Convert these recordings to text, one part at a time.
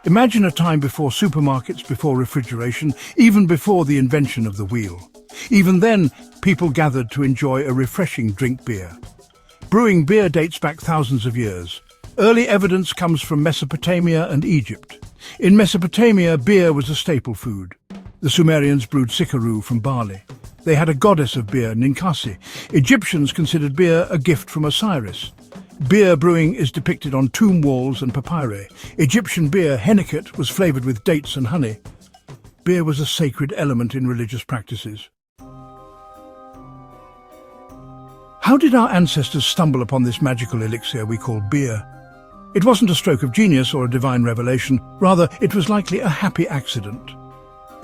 Imagine a time before supermarkets, before refrigeration, even before the invention of the wheel. Even then, people gathered to enjoy a refreshing drink beer. Brewing beer dates back thousands of years. Early evidence comes from Mesopotamia and Egypt. In Mesopotamia, beer was a staple food. The Sumerians brewed sikaru from barley. They had a goddess of beer, Ninkasi. Egyptians considered beer a gift from Osiris. Beer brewing is depicted on tomb walls and papyri. Egyptian beer, henniket, was flavoured with dates and honey. Beer was a sacred element in religious practices. How did our ancestors stumble upon this magical elixir we call beer? It wasn't a stroke of genius or a divine revelation. Rather, it was likely a happy accident.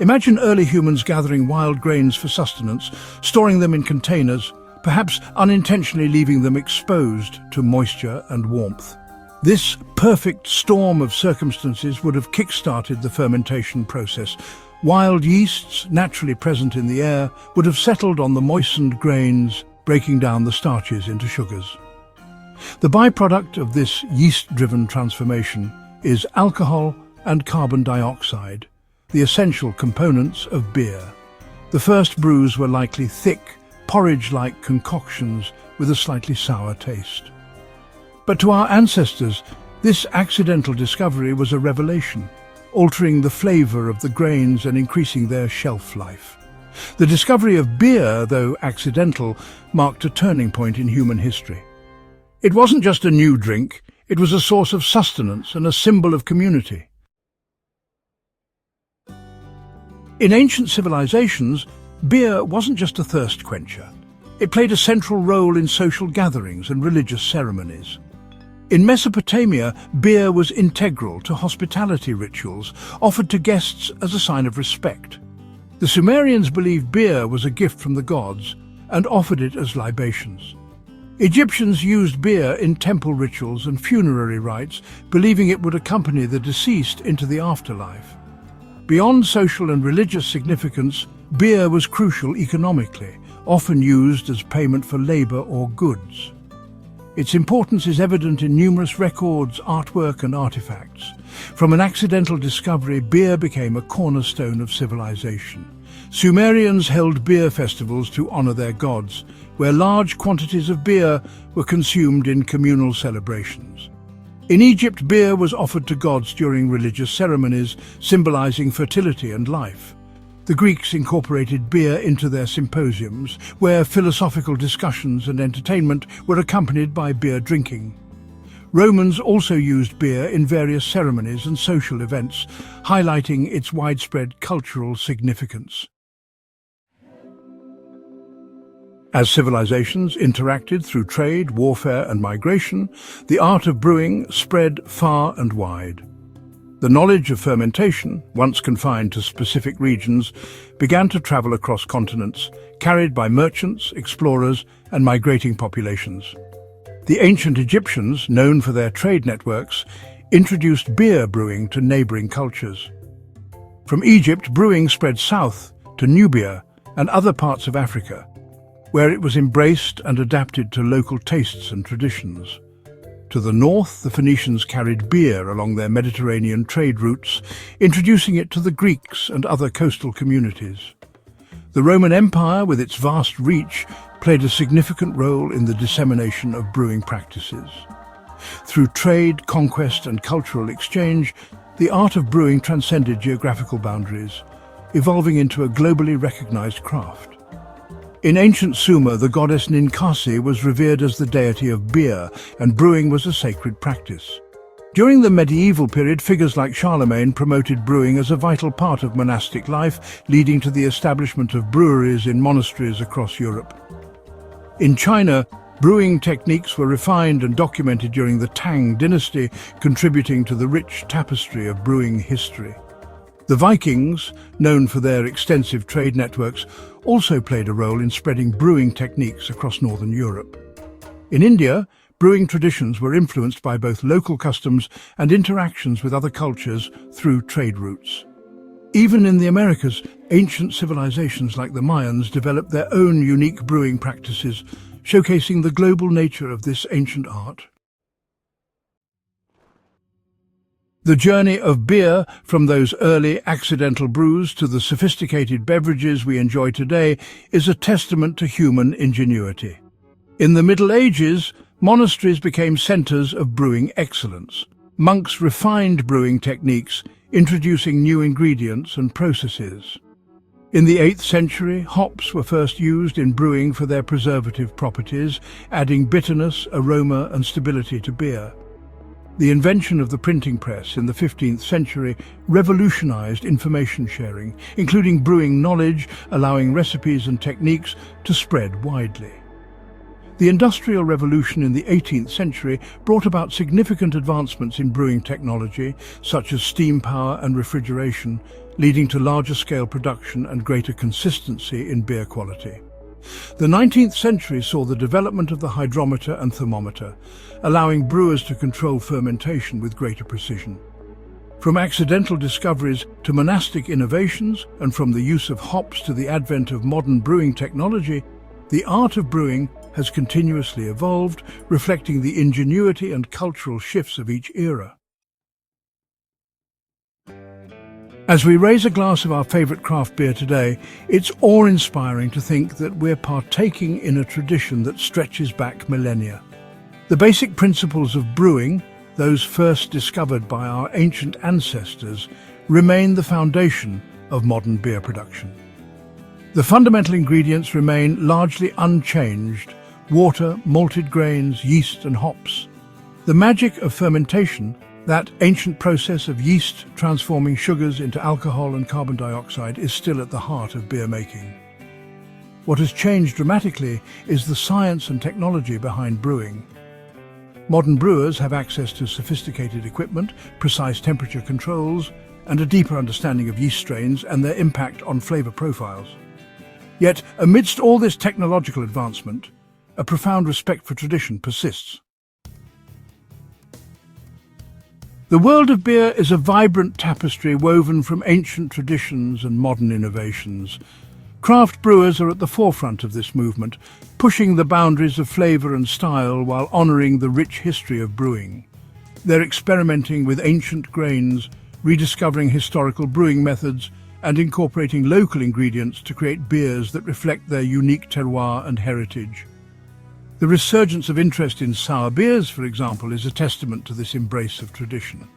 Imagine early humans gathering wild grains for sustenance, storing them in containers, perhaps unintentionally leaving them exposed to moisture and warmth. This perfect storm of circumstances would have kick-started the fermentation process. Wild yeasts, naturally present in the air, would have settled on the moistened grains, breaking down the starches into sugars. The byproduct of this yeast-driven transformation is alcohol and carbon dioxide, the essential components of beer. The first brews were likely thick, porridge-like concoctions with a slightly sour taste. But to our ancestors, this accidental discovery was a revelation, altering the flavour of the grains and increasing their shelf life. The discovery of beer, though accidental, marked a turning point in human history. It wasn't just a new drink, it was a source of sustenance and a symbol of community. In ancient civilizations, beer wasn't just a thirst quencher. It played a central role in social gatherings and religious ceremonies. In Mesopotamia, beer was integral to hospitality rituals, offered to guests as a sign of respect. The Sumerians believed beer was a gift from the gods and offered it as libations. Egyptians used beer in temple rituals and funerary rites, believing it would accompany the deceased into the afterlife. Beyond social and religious significance, beer was crucial economically, often used as payment for labour or goods. Its importance is evident in numerous records, artwork and artifacts. From an accidental discovery, beer became a cornerstone of civilization. Sumerians held beer festivals to honour their gods, where large quantities of beer were consumed in communal celebrations. In Egypt, beer was offered to gods during religious ceremonies, symbolising fertility and life. The Greeks incorporated beer into their symposiums, where philosophical discussions and entertainment were accompanied by beer drinking. Romans also used beer in various ceremonies and social events, highlighting its widespread cultural significance. As civilizations interacted through trade, warfare and migration, the art of brewing spread far and wide. The knowledge of fermentation, once confined to specific regions, began to travel across continents, carried by merchants, explorers and migrating populations. The ancient Egyptians, known for their trade networks, introduced beer brewing to neighbouring cultures. From Egypt, brewing spread south to Nubia and other parts of Africa, where it was embraced and adapted to local tastes and traditions. To the north, the Phoenicians carried beer along their Mediterranean trade routes, introducing it to the Greeks and other coastal communities. The Roman Empire, with its vast reach, played a significant role in the dissemination of brewing practices. Through trade, conquest and cultural exchange, the art of brewing transcended geographical boundaries, evolving into a globally recognized craft. In ancient Sumer, the goddess Ninkasi was revered as the deity of beer, and brewing was a sacred practice. During the medieval period, figures like Charlemagne promoted brewing as a vital part of monastic life, leading to the establishment of breweries in monasteries across Europe. In China, brewing techniques were refined and documented during the Tang dynasty, contributing to the rich tapestry of brewing history. The Vikings, known for their extensive trade networks, also played a role in spreading brewing techniques across northern Europe. In India, brewing traditions were influenced by both local customs and interactions with other cultures through trade routes. Even in the Americas, ancient civilizations like the Mayans developed their own unique brewing practices, showcasing the global nature of this ancient art. The journey of beer from those early accidental brews to the sophisticated beverages we enjoy today is a testament to human ingenuity. In the Middle Ages, monasteries became centers of brewing excellence. Monks refined brewing techniques, introducing new ingredients and processes. In the 8th century, hops were first used in brewing for their preservative properties, adding bitterness, aroma, and stability to beer. The invention of the printing press in the 15th century revolutionized information sharing, including brewing knowledge, allowing recipes and techniques to spread widely. The Industrial Revolution in the 18th century brought about significant advancements in brewing technology, such as steam power and refrigeration, leading to larger-scale production and greater consistency in beer quality. The 19th century saw the development of the hydrometer and thermometer, allowing brewers to control fermentation with greater precision. From accidental discoveries to monastic innovations, and from the use of hops to the advent of modern brewing technology, the art of brewing has continuously evolved, reflecting the ingenuity and cultural shifts of each era. As we raise a glass of our favorite craft beer today, it's awe-inspiring to think that we're partaking in a tradition that stretches back millennia. The basic principles of brewing, those first discovered by our ancient ancestors, remain the foundation of modern beer production. The fundamental ingredients remain largely unchanged: water, malted grains, yeast and hops. The magic of fermentation, that ancient process of yeast transforming sugars into alcohol and carbon dioxide, is still at the heart of beer making. What has changed dramatically is the science and technology behind brewing. Modern brewers have access to sophisticated equipment, precise temperature controls, and a deeper understanding of yeast strains and their impact on flavor profiles. Yet, amidst all this technological advancement, a profound respect for tradition persists. The world of beer is a vibrant tapestry woven from ancient traditions and modern innovations. Craft brewers are at the forefront of this movement, pushing the boundaries of flavor and style while honoring the rich history of brewing. They're experimenting with ancient grains, rediscovering historical brewing methods, and incorporating local ingredients to create beers that reflect their unique terroir and heritage. The resurgence of interest in sour beers, for example, is a testament to this embrace of tradition.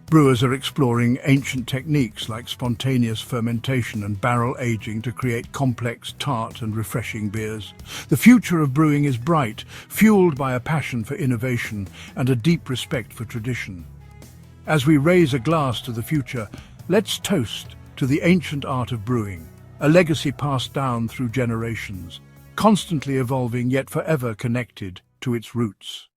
Brewers are exploring ancient techniques like spontaneous fermentation and barrel aging to create complex, tart and refreshing beers. The future of brewing is bright, fueled by a passion for innovation and a deep respect for tradition. As we raise a glass to the future, let's toast to the ancient art of brewing, a legacy passed down through generations, constantly evolving yet forever connected to its roots.